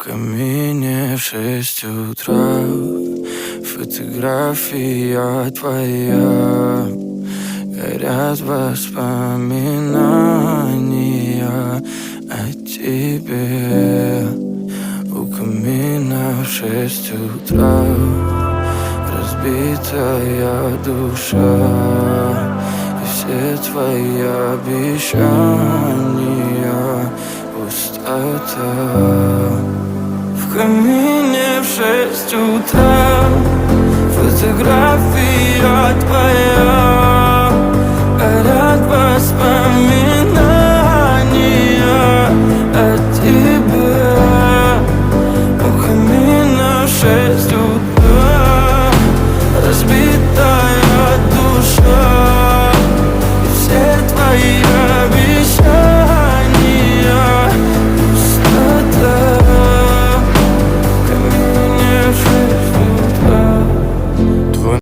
камине в 6 утра фотография твоя. Горят воспоминания о тебе. У камина в 6 утра разбитая душа, и все твои обещания пустота. В камине в 6 утра фотография твоя. Горят воспоминания о тебе. У камина в 6 утра